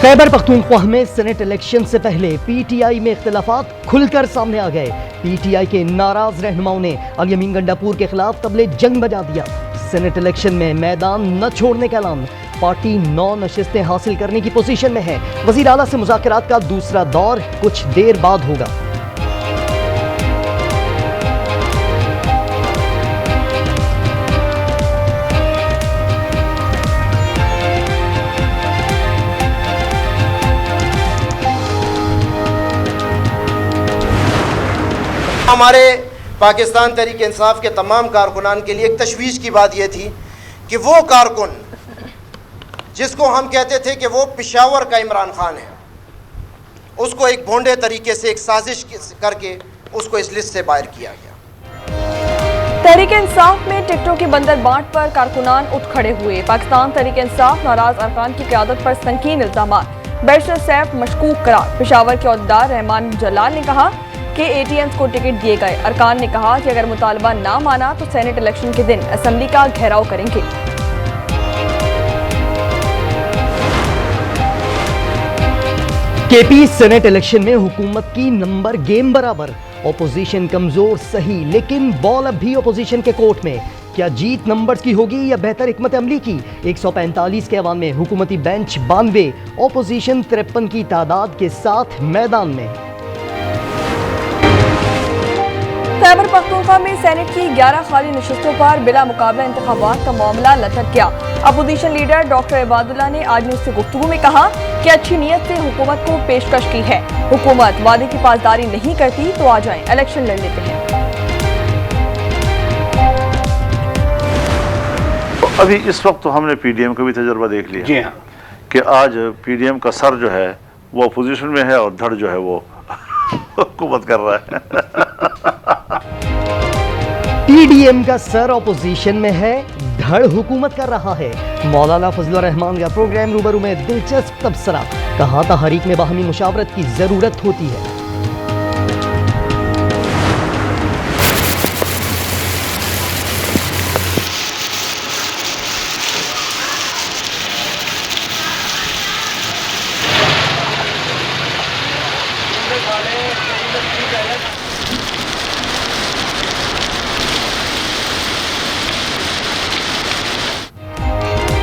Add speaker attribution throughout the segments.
Speaker 1: खैबर पख्तूनख्वा में senate election से पहले पीटीआई में इख्तिलाफात खुलकर सामने आ गए। पीटीआई के नाराज रहनुमाओं ने अल यमीन गंडापुर के खिलाफ तबले जंग बजा दिया। सेनेट इलेक्शन में मैदान न छोड़ने का ऐलान। पार्टी 9 नशिस्तें हासिल करने की पोजीशन में है। वजीर आला से मुज़ाकरात का दूसरा दौर कुछ देर बाद होगा।
Speaker 2: हमारे पाकिस्तान तहरीक इंसाफ के तमाम कारकुनान के लिए एक तशवीश की बात यह थी कि वो कारकुन जिसको हम कहते थे कि वो पेशावर का इमरान खान है, उसको एक भोंडे तरीके से एक साजिश करके उसको इस लिस्ट से बाहर किया गया।
Speaker 3: तहरीक इंसाफ में टिकटों की बंदर बांट पर कारकुनान उठ खड़े हुए। पाकिस्तान तहरीक इंसाफ नाराज अरकान की क़यादत पर संगीन इल्जामात। बैरिस्टर सैफ मशकूक करार। पेशावर के अहदेदार रहमान जलाल ने कहा कि एटीएम्स को टिकट दिए गए। अरकान ने कहा कि अगर मुतालबा ना माना तो सेनेट इलेक्शन के दिन असेंबली का घेराव करेंगे।
Speaker 1: केपी सेनेट इलेक्शन में हुकूमत की नंबर गेम बराबर। ओपोजिशन कमजोर सही, लेकिन बॉल अब भी ओपोजिशन के कोर्ट में। क्या जीत नंबर्स की होगी या बेहतर हिकमत अमली की? 145 के अवान में हुकूमती बेंच 92, ओपोजिशन 53 की तादाद के साथ मैदान में।
Speaker 3: खैबर पख्तूनख्वा में सेनेट की 11 खाली नशिस्तों पर बिला मुकाबला इंतखाबात का मामला लटक गया। अपोजिशन लीडर डॉक्टर इबादुल्ला ने आज न्यूज़ से गुफ्तगू में कहा कि अच्छी नीयत से हुकूमत को पेशकश की है। हुकूमत वादे की पासदारी नहीं करती तो आ जाएं, इलेक्शन लड़ लेते हैं।
Speaker 4: अभी इस वक्त तो हमने पीडीएम का भी तजुर्बा देख लिया
Speaker 5: जी हाँ।
Speaker 4: कि आज पीडीएम का सर जो है वो अपोजिशन में है और धड़ जो है वो हुकूमत कर रहा है।
Speaker 1: पीडीएम का सर ऑपोजिशन में है, धड़ हुकूमत कर रहा है। मौलाना फजलुर रहमान का प्रोग्राम रूबरू में दिलचस्प तबसरा। कहा तहरीक में बाहमी मुशावरत की जरूरत होती है।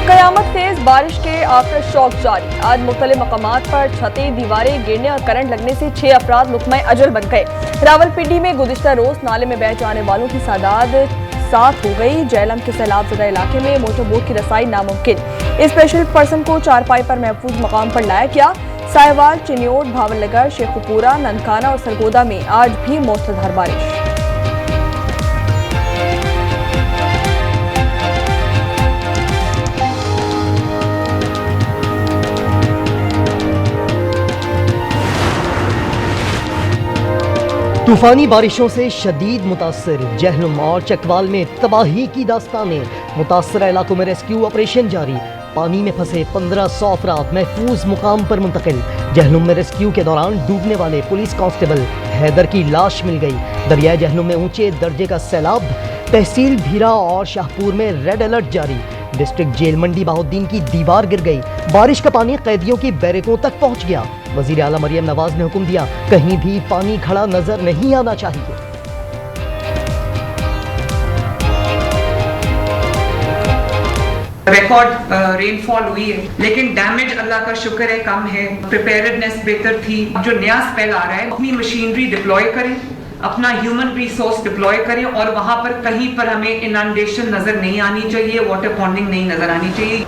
Speaker 3: कयामत तेज बारिश के आफ्टर शॉक जारी। आज मुख्तलिफ मकामात पर छतें दीवारें गिरने और करंट लगने से 6 अफराद मुकम्मे अजल बन गए। रावलपिंडी में गुज़िश्ता रोज नाले में बह जाने वालों की तादाद 7 हो गई। जेहलम के सैलाब ज़दा इलाके में मोटर बोट की रसाई नामुमकिन। स्पेशल पर्सन को चारपाई पर महफूज मकाम पर लाया गया। साहिवाल, चिन्योट, भावलनगर, शेखुपुरा, ननकाना और सरगोदा में आज भी मूसलाधार बारिश।
Speaker 1: तूफानी बारिशों से शदीद मुतासर। जहलम और चकवाल में तबाही की दास्तानें। मुतासरा इलाकों में रेस्क्यू ऑपरेशन जारी। पानी में फंसे 1500 अफराद महफूज मुकाम पर मुंतकिल। जहलम में रेस्क्यू के दौरान डूबने वाले पुलिस कांस्टेबल हैदर की लाश मिल गई। दरियाए जहलम में ऊंचे दर्जे का सैलाब। तहसील भीरा और शाहपुर में रेड अलर्ट जारी। डिस्ट्रिक्ट जेल मंडी बहाउद्दीन की दीवार गिर गई। बारिश का पानी कैदियों की बैरकों तक पहुंच गया। वजीर आला मरियम नवाज ने हुक्म दिया, कहीं भी पानी खड़ा नजर नहीं आना चाहिए।
Speaker 6: रिकॉर्ड रेनफॉल हुई है, लेकिन डैमेज अल्लाह का शुक्र है कम है। प्रिपेयर्डनेस बेहतर थी। जो नया स्पेल आ रहा है, अपनी मशीनरी डिप्लॉय करें, अपना ह्यूमन रिसोर्स डिप्लॉय करें और वहां पर कहीं पर हमें इनंडेशन नजर नहीं आनी चाहिए, वाटर पॉन्डिंग नहीं नजर आनी चाहिए।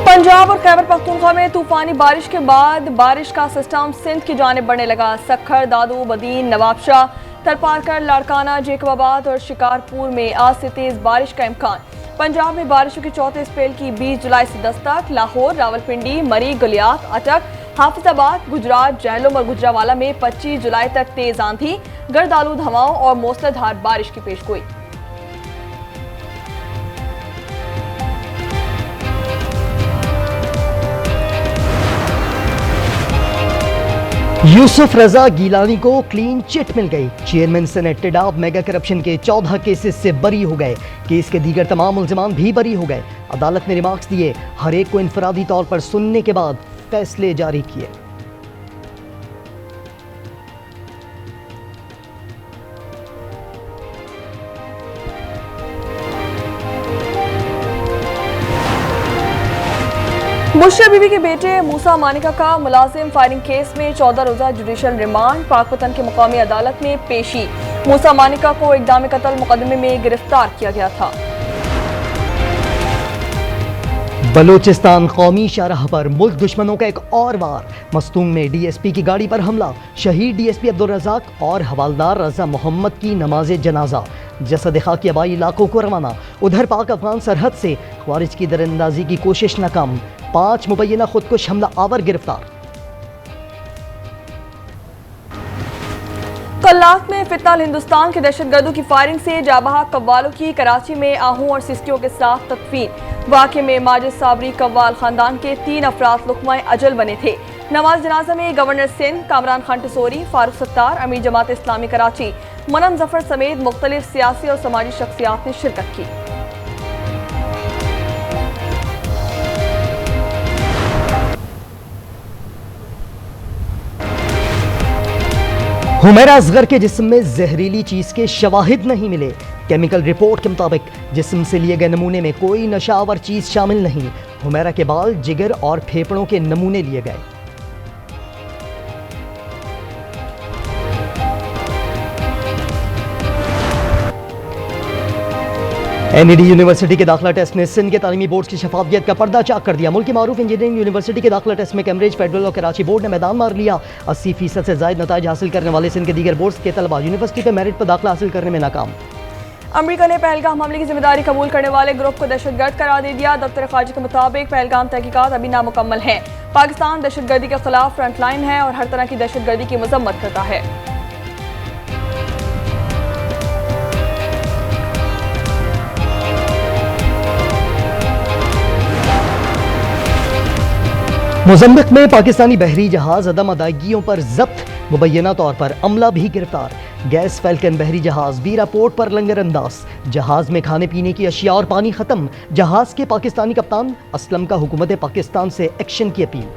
Speaker 3: पंजाब और खैबर पख्तूनख्वा में तूफानी बारिश के बाद बारिश का सिस्टम सिंध की जानिब बढ़ने लगा। सखर, दादू, बदीन, नवाबशाह, थलपारकर, लाड़काना, जेकबाबाद और शिकारपुर में आज से तेज बारिश का इम्कान। पंजाब में बारिशों के चौथे स्पेल की 20 जुलाई से दस्तक। लाहौर, रावलपिंडी, मरी, गलियात, अटक, हाफिजाबाद, गुजरात, जहलम और गुजरावाला में 25 जुलाई तक तेज आंधी, गर्द आलूद हवाओं और मूसलाधार बारिश की पेशगोई।
Speaker 1: यूसुफ रजा गीलानी को क्लीन चिट मिल गई। चेयरमैन सेनेट टिडाब मेगा करप्शन के 14 केसेस से बरी हो गए। केस के दीगर तमाम मुल्जिमान भी बरी हो गए। अदालत ने रिमार्क्स दिए, हर एक को इनफरादी तौर पर सुनने के बाद फैसले जारी किए।
Speaker 3: बुशरा बीबी के बेटे मूसा मानिका का मुलाजिम फायरिंग केस में 14 रोजा जुडिशल रिमांड। पाकपतन की मुकामी अदालत में पेशी। मूसा मानिका को इक़दाम कत्ल मुकदमे में गिरफ्तार किया गया था।
Speaker 1: बलोचिस्तान कौमी शाहराह पर मुल्क दुश्मनों का एक और वार। मस्तूंग में डीएसपी की गाड़ी पर हमला। शहीद डीएसपी अब्दुल रज़ाक और हवालदार रजा मोहम्मद की नमाज जनाजा। जसद खाकी आबाई इलाकों को रवाना। उधर पाक अफगान सरहद से ख्वारिज की दरअंदाजी की कोशिश नाकाम। 5 मुबैना खुदकुश हमला आवर गिरफ्तार।
Speaker 3: कल्लाक में फितनाल हिंदुस्तान के दहशतगर्दों की फायरिंग से जाबहा कव्वालों की कराची में आहू और सिस्टियों के साथ तदफीन। वाक़े में माजिद साबरी कव्वाल खानदान के 3 अफराद लुक़माए अजल बने थे। नमाज जनाजा में गवर्नर सिंध कामरान खान टिसोरी, फारूक सत्तार, अमीर जमात इस्लामी कराची, मनम जफर समेत मुख्तलिफ सियासी और समाजी शख्सियात ने शिरकत की।
Speaker 1: हुमैरा असगर के जिस्म में जहरीली चीज के शवाहिद नहीं मिले। केमिकल रिपोर्ट के मुताबिक जिस्म से लिए गए नमूने में कोई नशावर चीज शामिल नहीं। हुमैरा के बाल, जिगर और फेफड़ों के नमूने लिए गए। एनईडी यूनिवर्सिटी के दाखिला टेस्ट ने सिंध के तालीमी बोर्ड की शफाफियत का पर्दा चाक कर दिया। मुल्क की मारूफ इंजीनियरिंग यूनिवर्सिटी के दाखिला टेस्ट में कैम्ब्रिज, फेडरल और कराची बोर्ड ने मैदान मार लिया। 80% से ज्यादा नताइज हासिल करने वाले सिंध के दीगर बोर्ड्स के तलबा यूनिवर्सिटी पर मेरिट पर दाखिला हासिल करने में नाकाम।
Speaker 3: अमेरिका ने पहलगाम हमले की जिम्मेदारी कबूल करने वाले ग्रुप को दहशतगर्द करार दे दिया। दफ्तर खारजा के मुताबिक पहलगाम तहकीकात अभी नामुकम्मल है। पाकिस्तान दहशतगर्दी के खिलाफ फ्रंटलाइन है और हर तरह की दहशतगर्दी की मजम्मत करता है।
Speaker 1: मोज़म्बिक में पाकिस्तानी बहरी जहाज अदम अदायगियों पर जब्त। मुबैना तौर पर अमला भी गिरफ्तार। गैस फैल्कन बहरी जहाज बीरा पोर्ट पर लंगर अंदाज। जहाज में खाने पीने की अशिया और पानी खत्म। जहाज के पाकिस्तानी कप्तान असलम का हुकूमत पाकिस्तान से एक्शन की अपील।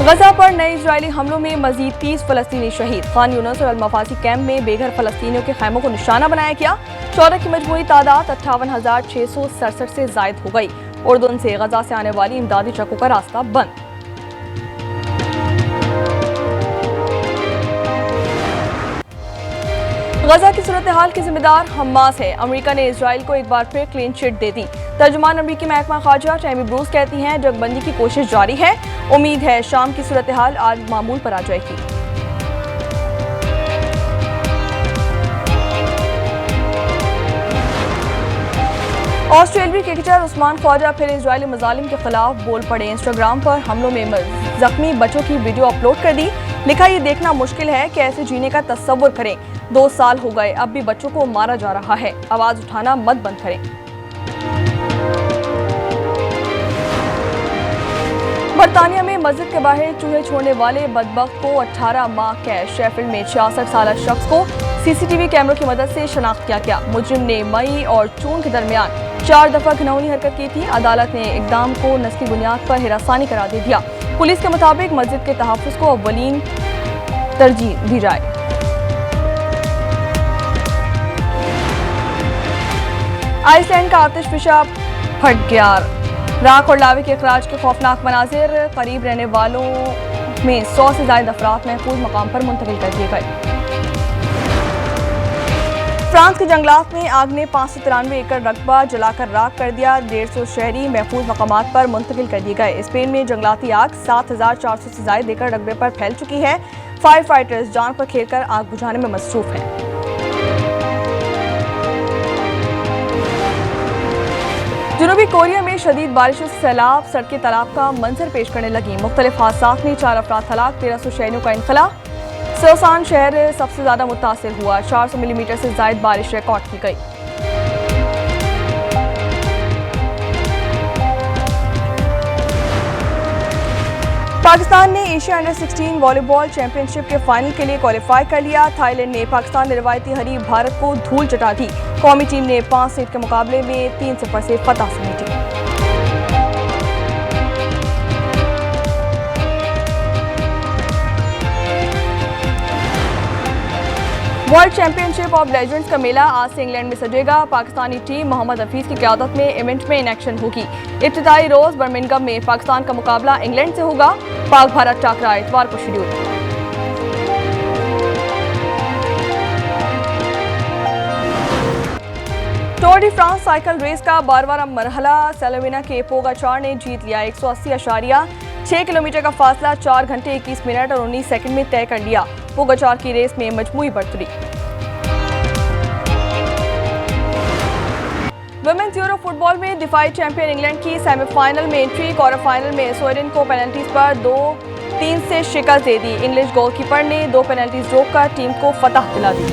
Speaker 3: गजा पर नए इजरायली हमलों में मजीद 30 फलस्तीनी शहीद। खान यूनुस और अल-मफासी कैंप में बेघर फलस्तीनियों के खैमों को निशाना बनाया गया। 14 की मजमूई तादाद 58,667 से जायद हो गई। उर्दून से गजा से आने वाली इमदादी ट्रकों का रास्ता बंद। गजा की सूरत हाल की जिम्मेदार हमास है। अमेरिका ने इजराइल को एक बार फिर क्लीन चिट दे दी। तर्जुमान अमेरिकी महकमा खारजा टैमी ब्रूस कहती हैं जगबंदी की कोशिश जारी है। उम्मीद है शाम की सूरत हाल आज मामूल पर आ जाएगी। ऑस्ट्रेलियाई क्रिकेटर उस्मान ख्वाजा फिर इजरायली मजालिम के खिलाफ बोल पड़े। इंस्टाग्राम पर हमलों में जख्मी बच्चों की वीडियो अपलोड कर दी। लिखा, ये देखना मुश्किल है कि ऐसे जीने का तस्वुर करें। 2 साल हो गए, अब भी बच्चों को मारा जा रहा है। आवाज उठाना मत बंद करें। बरतानिया में मस्जिद के बाहर चूहे छोड़ने वाले बदबख्त को 18 माह कैद। शेफील्ड में 66 साल शख्स को सीसीटीवी कैमरों की मदद से शनाख्त किया गया। मुजरिम ने मई और जून के दरमियान 4 दफा घिनौनी हरकत की थी। अदालत ने इकदाम को नस्ली बुनियाद पर हिरासानी करार दे दिया। पुलिस के मुताबिक मस्जिद के तहफ्फुज़ को अव्वलीन तरजीह दी जाए। आइसलैंड का आतिशफिशा फट गया। राख और लावे के अखराज के खौफनाक मनाजिर। करीब रहने वालों में 100 से ज्यादा अफराद महफूज मकाम पर मुंतकिल कर दिए गए। फ्रांस के जंगलात में आग ने 593 एकड़ रकबा जलाकर राख कर दिया। 150 शहरी महफूज मकामात पर मुंतकिल कर दिए गए। स्पेन में जंगलाती आग 7400 से ज्यादा एकड़ रकबे पर फैल चुकी है। फायर फाइटर्स जान पर खेलकर आग बुझाने में मसरूफ हैं। जनूबी कोरिया में शदीद बारिशों से सैलाब, सड़कें तालाब का मंजर पेश करने लगी। मुख्तलिफ हादसात में 4 अफराद हलाक, 1300 शहरियों का इनखला। सोसान शहर सबसे ज्यादा मुतासिर हुआ। 400 मिलीमीटर से ज्यादा बारिश रिकॉर्ड की गई। पाकिस्तान ने एशिया अंडर 16 वॉलीबॉल चैंपियनशिप के फाइनल के लिए क्वालिफाई कर लिया। थाईलैंड ने पाकिस्तान रिवायती हरीफ भारत को धूल चटा दी। कौमी टीम ने 5 सेट के मुकाबले में 3-0 से फतह समेटी। वर्ल्ड चैंपियनशिप ऑफ लेजेंड्स का मेला आज से इंग्लैंड में सजेगा। पाकिस्तानी टीम मोहम्मद हफीज की क़यादत में इवेंट में इन एक्शन होगी। इब्तिदाई रोज बर्मिंघम में पाकिस्तान का मुकाबला इंग्लैंड से होगा। पाक भारत टाकरा इतवार को schedule. Tour de France cycle race का 12वां मरहला स्लोवेनिया के पोगाचार ने जीत लिया। 180.6 किलोमीटर का फासला 4 घंटे 21 मिनट और 19 सेकंड में तय कर लिया। पोगाचार की रेस में मजमूई बढ़तरी। वुमेन्स यूरो फुटबॉल में दिफाई चैंपियन इंग्लैंड की सेमीफाइनल में एंट्री। क्वार्टर फाइनल में स्वीडन को पेनल्टीज पर 2-3 से शिकस्त दे दी। इंग्लिश गोलकीपर ने 2 पेनल्टीज रोककर टीम को फतह दिला दी।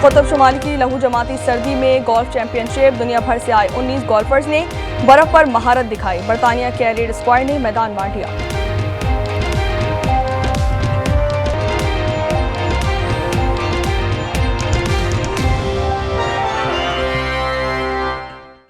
Speaker 3: कुतुब शुमाली की लहू जमाती सर्दी में गोल्फ चैंपियनशिप। दुनिया भर से आए 19 गोल्फर्स ने बर्फ पर महारत दिखाई। बरतानिया के एलिड स्क्वाड ने मैदान मार दिया।